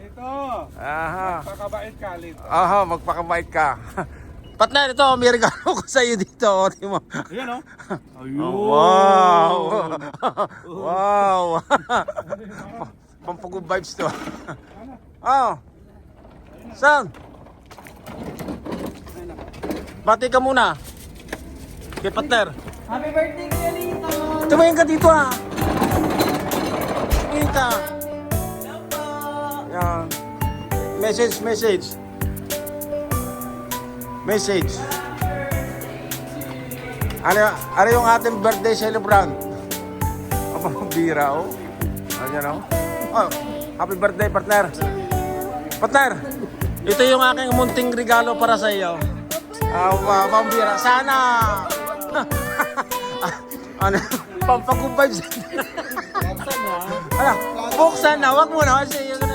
Lito, Aha. magpakabait ka, Lito. Aha, magpakabait ka. Partner, ito, may regalo ko sa iyo dito. O, tingnan mo. Ayan, oh. Oh, wow! Wow! Pampagod vibes to. Oh. Saan? Bati ka muna. Kay partner. Happy birthday, Kuya Lito! Tumingin ka dito ha. Tumingin ka. Hello po! Yan. Message. Ano yung ating birthday celebrant? Ang bira, oh. Ayan, oh. Oh, happy birthday, partner. Partner, ito yung aking munting regalo para sa iyo. Pambira. Sana. Ano? Pampagubay. Ano? Buksan na. Wag mo na. Kasi yung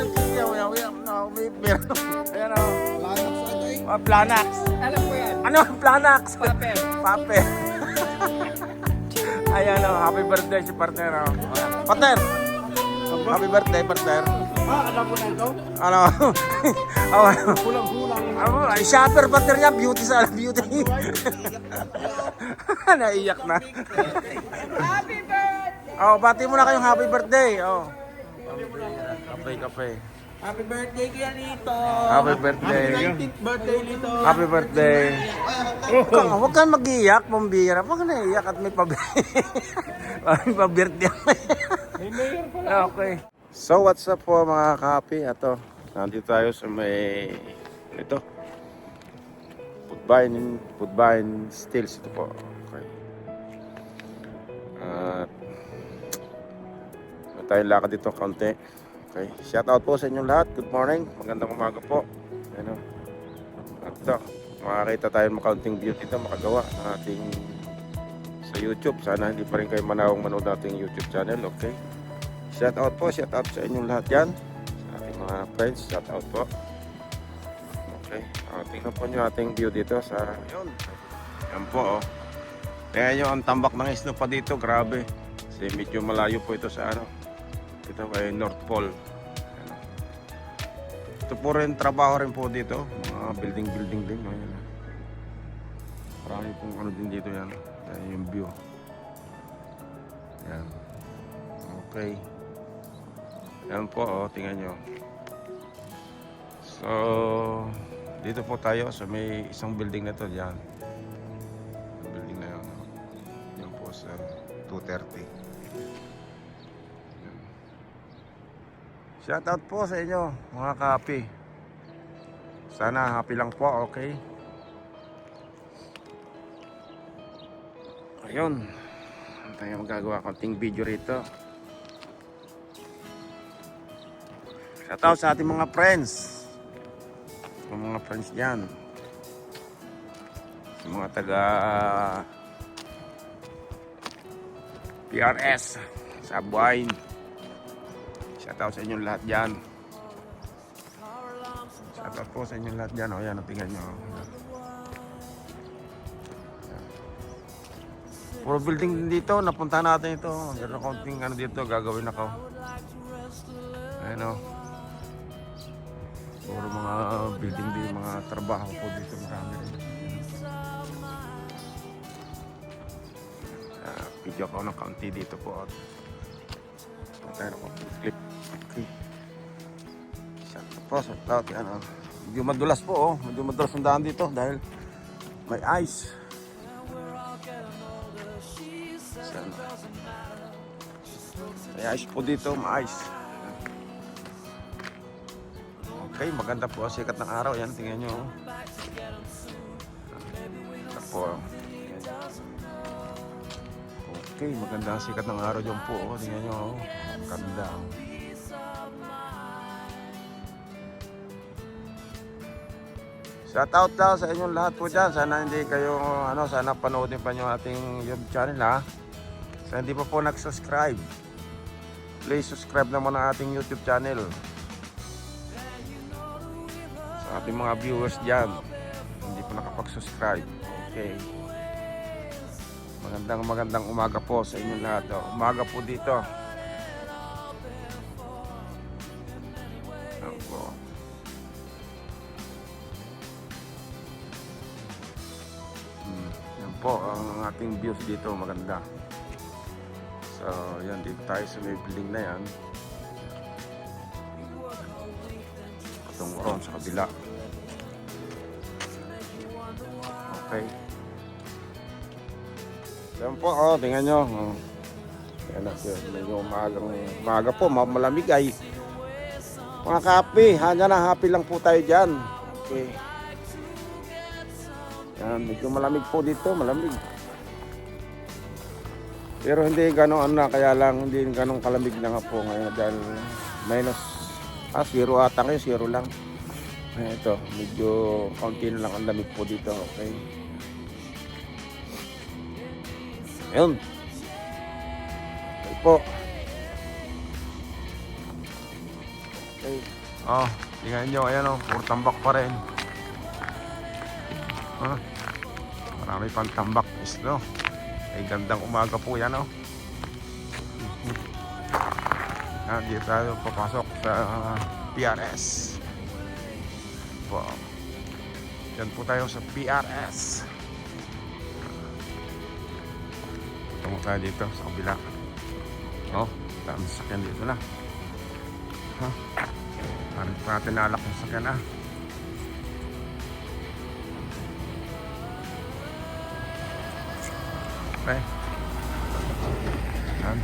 may bira. Ayan, oh. Planax. Alam ko yan. Ano? Planax. Papel. Papel. Ayan, oh. Happy birthday si partner, oh. Ayan. Partner. Happy birthday, partner. Alam mo na ito? Ano? Kulang-kulang. Ay, shopper partner niya. Beauty sa beauty. Naiyak na. Happy birthday! Oh, bati mo na kayong happy birthday. Oh. Kape. Happy birthday, Kuya Lito! Happy birthday. 19th birthday, Lito! Happy birthday. Huwag kang mag-iyak, pambira. Huwag ka naiyak at may pa-birthday. Okay. So what's up po mga kapi? Ato, nandito tayo sa may ito. Woodbine Stills ito po. Okay. At may tayong lakad dito kaunti. Okay. Shout out po sa inyong lahat. Good morning. Magandang umaga po. Ano? At ito, makakita tayo ng kaunting view dito makagawa ng ating sa YouTube. Sana hindi pa rin kayo manood nating YouTube channel. Okay. Shout out sa inyong lahat yan. Sa ating mga friends, shout out po. Okay, tingnan po nyo ating view dito sa yun. Yan po, oh. Tingnan nyo ang tambak ng isno pa dito, grabe. Kasi medyo malayo po ito sa ano. Ito kay North Pole. Ano. Ito po rin, trabaho rin po dito. Mga building din. Ayan. Marami pong ano din dito yan. Yan yung view. Yan. Okay. Yan po, oh, tingnan nyo. So, dito po tayo sa may isang building na to. Yan. Yung building na yun. Yan po sa 230. Yan. Shout out po sa inyo, mga ka-happy. Sana happy lang po, okay? Ayun. Tayo magagawa konting video rito. Shoutout sa ating mga friends. Mga friends dyan. Sa mga taga PRS sa Buhayin. Shoutout sa inyong lahat dyan. Shoutout po sa inyong lahat dyan. O yan, tingnan nyo. Puro building din dito. Napuntahan natin ito. Meron konting ano dito. Gagawin ako. Ayan o. Puro mga building din, mga trabaho po dito, marami rin. Video ko ng kaunti dito po. Tayo na po, clip. Okay. Shout out yan. Medyo madulas po, oh. Medyo madulas ang daan dito dahil may ice. May ice po dito, may ice. Okay, maganda po ang sikat ng araw. Yan, tingnan nyo. Ito po. Okay, maganda ang sikat ng araw dyan po. Tingnan nyo. Ganda. Shout out daw sa inyong lahat po dyan. Sana hindi kayo, sana panoodin pa nyo ating YouTube channel, ha. Sa hindi pa po nag-subscribe, please subscribe naman ang ating YouTube channel. Ating mga viewers dyan hindi pa nakapag-subscribe. Okay, magandang umaga po sa inyong lahat. Umaga po dito. Ayan po. ating views dito, maganda. So, yan, dito tayo sa may building na yan. Itong ron sa kabila. Okay. Yan po, oh, tingnan nyo. Oh. Yan na, medyo maaga po, malamig ay. Mga kape, hanya na, happy lang po tayo dyan. Okay. Yan, medyo malamig po dito, malamig. Pero hindi ganong ano na, kaya lang hindi ganong kalamig na nga po ngayon dahil minus, zero ata ngayon, zero lang. Ito, medyo kaunti na lang ang lamig po dito, okay. Ayun. Okay po. Okay. Oh, tingnan nyo, ayan o, puro tambak pa rin. Marami pang tambak isno. Ay gandang umaga po yan o. Dito tayo papasok sa PRS. Wow. Yan po tayo sa PRS. Tungo tayo dito sa kabila. Oh, dami sakyan dito na. Parang pa natin nalak yung sakyan na. Okay. Yan.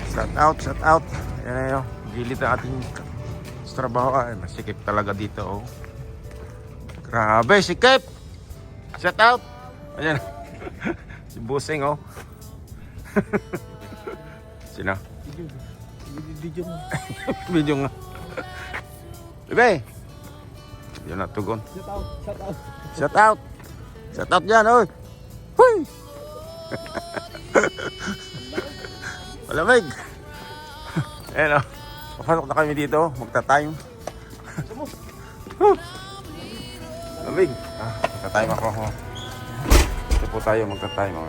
Shut out. Yan na yun. Gilid na ating trabaho. Ay, masikip talaga dito. Oh. Grabe, sikip! Shut out! Ayan. Si Busing, oh. Sino? Video mo. Video nga. Bebe! Yun na, tugon. Shout out. Shut out dyan, oy! Huy! Malamig! Ayan, oh. Papasok na kami dito. Magta-time. Malamig. Magta-time ako. Ito po tayo magta-time.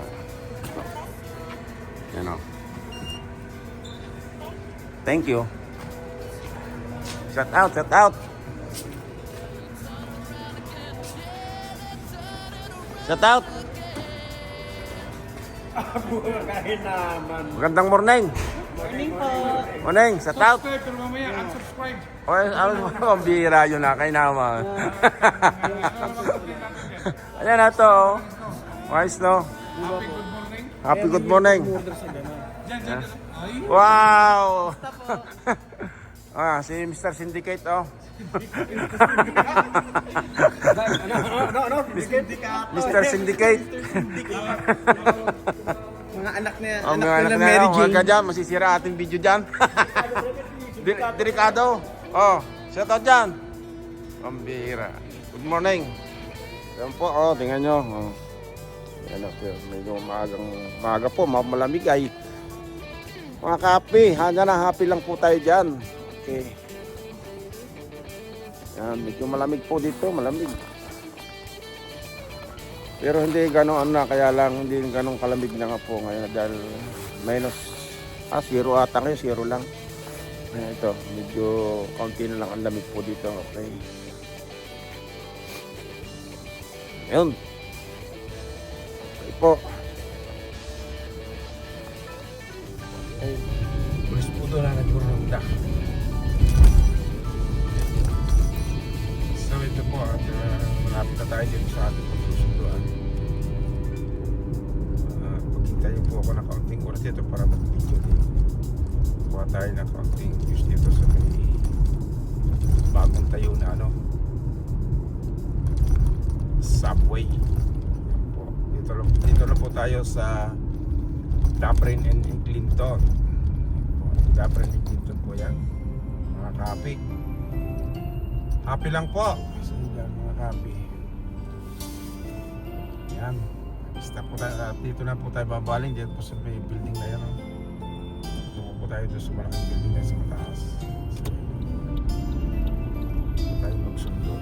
Ayan, oh. Thank you. Shout out. Shout out. Kahit naman. Magandang morning. Morning po. Morning, shout out. Subscribe pero mamaya unsubscribe. Oy, ang bira yun na kay naman. Ayan na to. Wise no. Happy good morning. Happy good morning. Diyan. Ay. Wow. Si Mr. Syndicate oh. Mr. Syndicate. Mga anak niya. Oh, mga anak na yan. Huwag ka dyan. Masisira ating video dyan. Delikado. Oh, shout out dyan. Pambira. Good morning. Yan po. Oh, tingnan nyo. Oh. Yan po. Medyo maaga po. Malamig ay. Mga kape. Hanya na. Happy lang po tayo dyan. Okay. Yan. Medyo malamig po dito. Malamig. Pero hindi ganong ano na, kaya lang hindi ganong kalamig na nga po ngayon dahil minus, zero ata ngayon, zero lang. Ito, medyo kaunti na lang ang lamig po dito. Okay. Ayun. Okay po. Okay. Pulis po doon na nagurunda. So ito po at malapit na tayo dito sa ating pagsusunduan. Pagkintayin po ako ng kaunting oras dito para mag-video dito. Kuha tayo ng kaunting views dito sa may bagong tayo na ano, subway. Po. Dito lang po tayo sa Dapren and Clinton. Dapren and Clinton po yan. Mga kape. Happy lang po. So yan mga kape. Yan. Basta po tayo, dito na po tayo babaling. Dito po sa may building na yan. Dito po tayo doon sa malaking building na sa mataas. Dito tayo magsundo.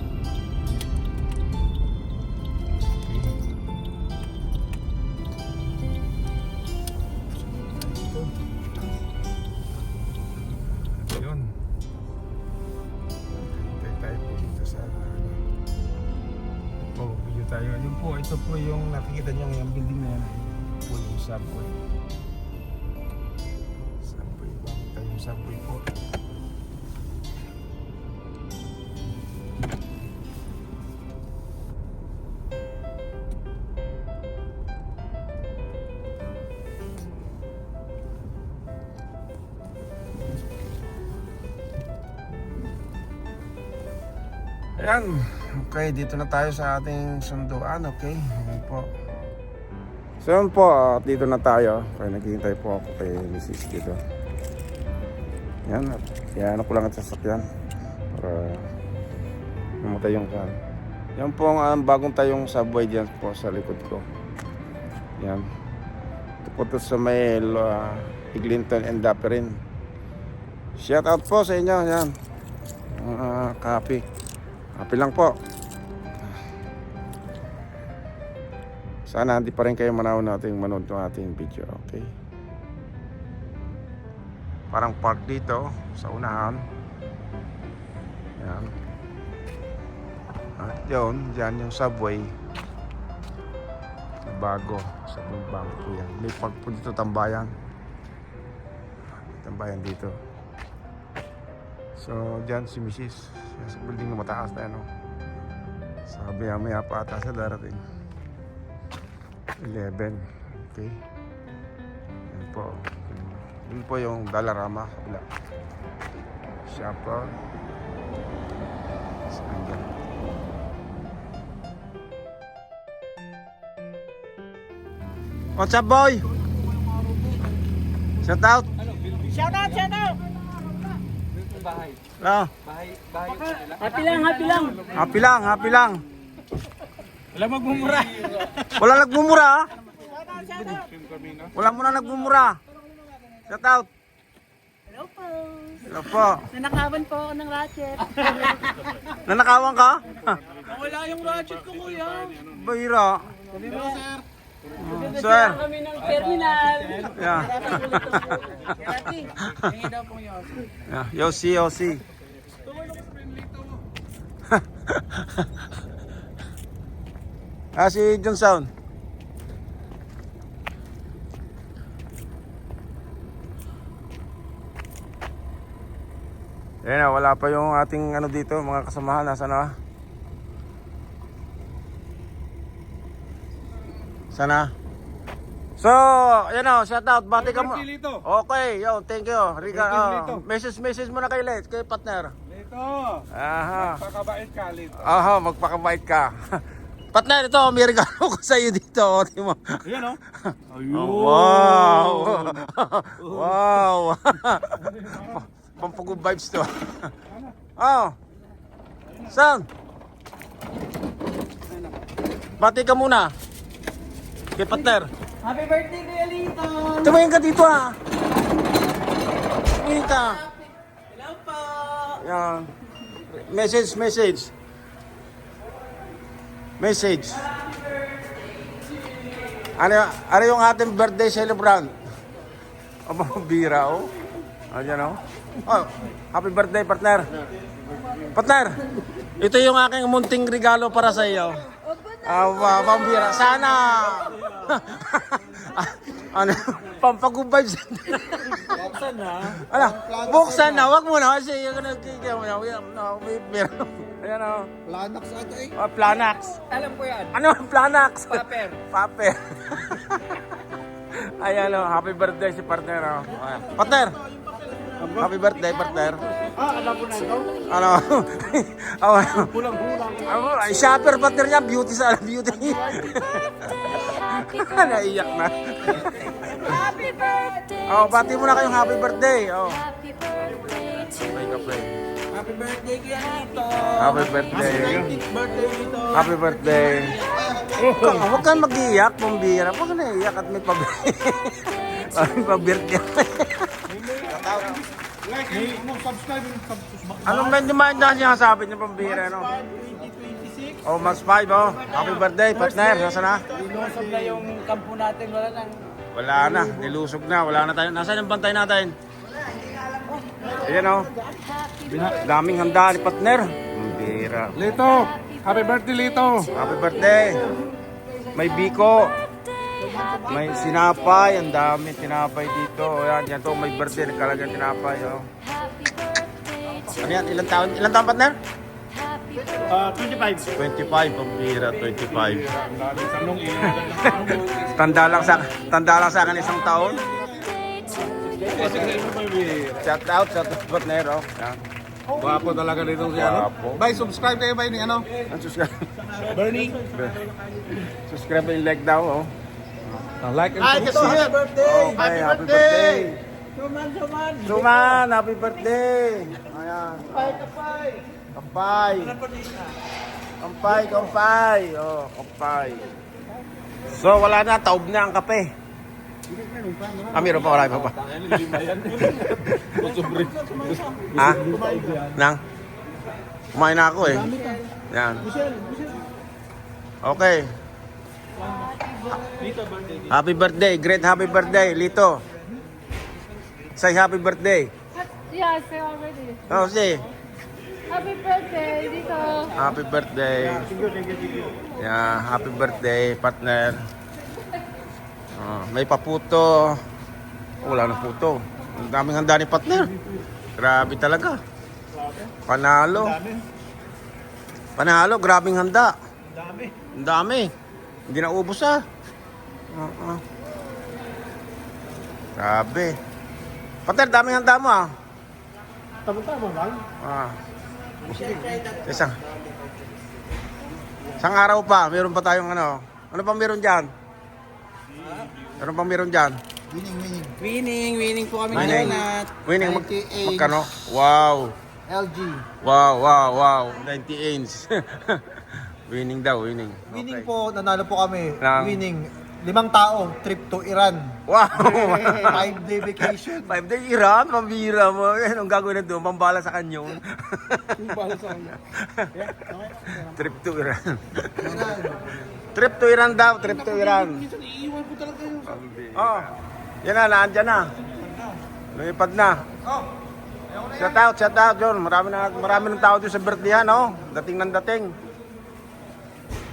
Ayun. Hintay tayo po dito sa video tayo. Yung po, ito po yung nakikita niyo yung building na yan. Ito po yung subway. Subway, bakit yung subway po? Ayan, okay, dito na tayo sa ating sunduan, okay? Ayan po. So yun po, dito na tayo. Okay, naghihintay po ako kay Mrs. dito. Yan, yan ako lang at sasakyan para mamatay yung kan. Yan po ang bagong tayong subway dyan po sa likod ko. Yan. Ito po to sa may Eglinton and Dapperin. Shout out po sa inyo, yan. Copy. Happy lang po. Sana hindi pa rin kayo manaw nating manood ng ating video, okay? Parang park dito sa unahan. Yan. At yun, dyan yung subway. Bago sa bangko po yan. May park po dito, tambayan. Tambayan dito. So, dyan si Mrs. Sa building na mataas na yan, no? Sabi niya, may pa ata sa darating. 11. Okay. Yan po. Yun po yung Dollarama. Kabila. Shopper. Saan dyan? What's up, boy? Shout out! Shout out, shout out! Bahay. Ah, Bahay po nila. Happy lang, happy lang. happy lang, happy lang. Wala magmumura. Wala nagmumura, ha? Shout out, shout out. Wala muna nagmumura. Shout out. Hello po. Hello po. Nanakawan po ako ng ratchet. Nanakawan ka? Wala yung ratchet ko, kuya. Bahira. Hello, sir. Sir. Kami ng terminal. Yeah. Ate, hingi daw po yung Yeah. Yossi, Yossi. Si John Sound. Ayan na, wala pa yung ating ano dito, mga kasamahan. Nasaan na? Sana? So, ayan o, shout out, bati ka mo. Lito. Okay, yo, thank you. Rica, Lito. message mo na kay Let, kay partner. Lito. Aha. Pakabait ka, Lito. Aha, magpakabait ka. Partner, ito, may regalo ko sa iyo dito. O, di mo. Ayan, Oh, wow! Wow! Pampagod vibes to. Oh! Sound! Bati ka muna. Kay partner. Happy birthday, Kuya Lito. Tumingin ka dito, ha. Tumingin ka. Hello po. Yan. Message. Ano yung ating birthday celebrant? Aba, bira, oh. Ayan, oh. Oh, happy birthday, partner. Partner, ito yung aking munting regalo para sa iyo. Pambira. Sana. Ano? Pampagubay. Buksan na. Ano? Buksan na. Wag mo na. Kasi yung nagkikita mo na. Ayan, oh. Planax ata eh. Oh, Planax. Alam ko yan. Ano ang Planax? Paper. Paper. Ayan, oh. Happy birthday si partner, oh. Ayan. Partner. Happy birthday, partner. Alam ko na ito. Ano? Ay, shopper partner niya. Beauty sa beauty. Naiyak na. Happy birthday. Oh, bati mo na kayong happy birthday. Oh. Happy birthday to May kape. Happy birthday, Kuya Lito. Happy birthday. 19th birthday nito. Happy birthday. Huwag kang mag-iyak, pambira. Huwag ka naiyak at may pabirthday. Like, subscribe. Anong demand na sinasabi niya pambira, no? 2026. Oh, Max 5, oh. Happy birthday, partner. Nasaan na? Linosog na yung kampo natin. Wala nang... Wala na. Nilusog na. Wala na tayo. Nasaan yung bantay natin? Ayan, oh. Daming handa ni partner. Pambira. Lito. Happy birthday, Lito. Happy birthday. may biko. May sinapay, ang dami tinapay dito. O yan, yan to, may birthday, nagkalagang tinapay. Oh. Ano yan, ilang taon? Ilang taon, partner? 25. 25, pambira, 25. Tanong Tanda lang sa akin isang taon. Shout out partner. Oh. Yan. Guwapo talaga dito siya. Guwapo. Bye, subscribe kayo ba ni ano? Ang subscribe. Bernie. Subscribe and like daw. Oh. Like and subscribe. Okay, happy birthday. Suman, happy birthday. Ayan. Kampay. Oh, kampay. So, wala na. Taob na ang kape. Meron pa. Wala pa ba? Ha? Nang? Kumain na ako eh. Yan. Okay. Happy birthday. Great happy birthday, Lito. Say happy birthday. Yeah, say already. Oh, say. Happy birthday, dito. Happy birthday. Yeah, happy birthday, partner. May paputo. Wala na puto. Ang daming handa ni partner. Grabe talaga. Panalo. Panalo, grabing handa. Ang dami. Hindi na ubos ah. Grabe. Partner, daming handa mo ah. Tama lang. Isang araw pa, meron pa tayong ano. Ano pang meron dyan? Meron pang meron dyan? Winning po kami Winning. ngayon at Winning, 98. magkano? Wow. LG. Wow. 90 inch. Winning daw, winning. Winning Okay. po, nanalo po kami. Lang. Winning, 5 tao, trip to Iran. Wow. 5-day vacation. 5 days Iran, pambira mo. Anong gagawin na doon? Pambala sa kanyon. Trip to Iran. Trip to Iran daw, trip to Iran. Iiwan ko talaga yun. Oh, yan na, naandyan na. Lumipad na. Shout out, John. Marami ng tao doon sa birthday, no? Dating ng dating.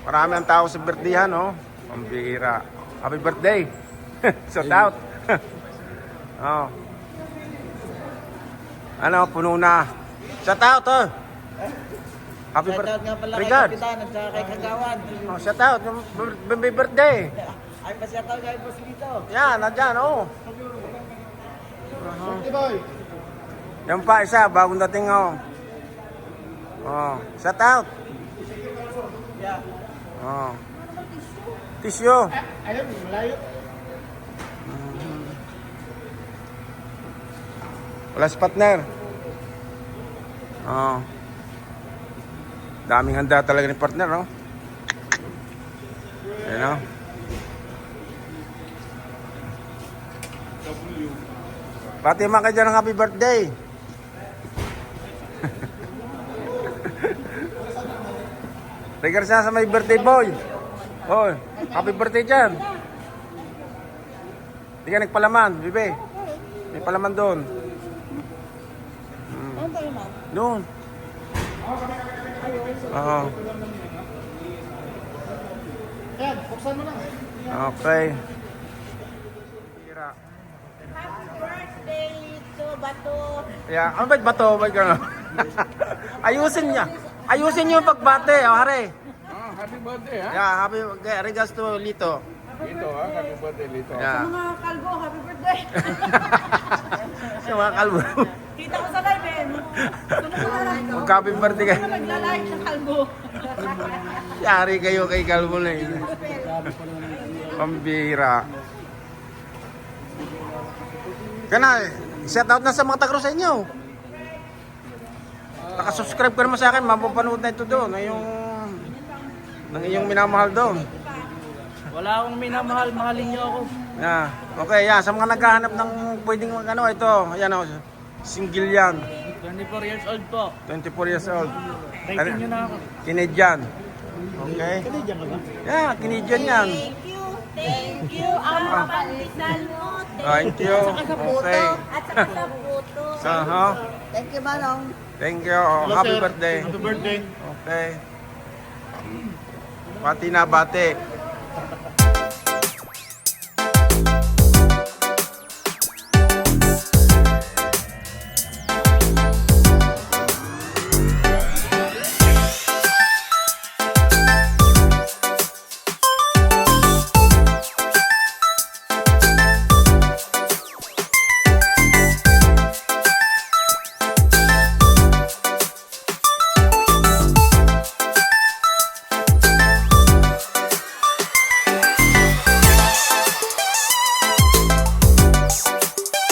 Marami ng tao sa birthday, no? Pambira. Happy birthday. Shout out. Oh. Ano, puno na. Shout out, oh. Happy Shoutout nga pala kay Regards. Kapitan at saka kay Kagawan. Oh, shout out. May birthday. Ay, pa-shoutout kay Boss dito. Yan, nandyan, oh. Yan pa, isa, bagong dating, oh. Oh, shout out. Oh. Tissue. Ayun, malayo. Wala si partner. Oh. Daming handa talaga ni partner, no? Ayan, no? Pati mga ka dyan ng happy birthday. Regards na sa may birthday boy. Oh, happy birthday dyan. Hindi ka nagpalaman, bibe. May palaman doon. Doon. Oo. Ayan, buksan mo na. Okay. Birthday, to Bato. Yeah, ano ba bato? Ba't gano'n? Ayusin niya. Ayusin niyo yung pagbate, oh, hare. Happy birthday, ha? Yeah, happy birthday. Regards to Lito. Lito, ha? Happy birthday, Lito. Yeah. Mga kalbo, happy birthday. Sa mga kalbo. Kita ko sa live eh. Mag-happy birthday kayo. Naglalike sa kalbo. Yari kayo kay kalbo na yun. Pambira. Kana, shout out na sa mga tagro sa inyo. Nakasubscribe ka naman sa akin, mapapanood na ito doon. Ng iyong minamahal doon. Wala akong minamahal, mahalin niyo ako. Yeah. Okay, yeah. Sa mga naghahanap ng pwedeng ano, ito. Ayan o. Single yan. 24 years old po. 24 years old. Thank you na ako. Canadian. Okay? Yeah, Canadian yan. Thank you. Ang palitan mo. Thank you. Okay. At saka sa puto. So, huh? Thank you, Manong. Thank you. Oh, happy birthday. Happy birthday. Okay. Pati na bate.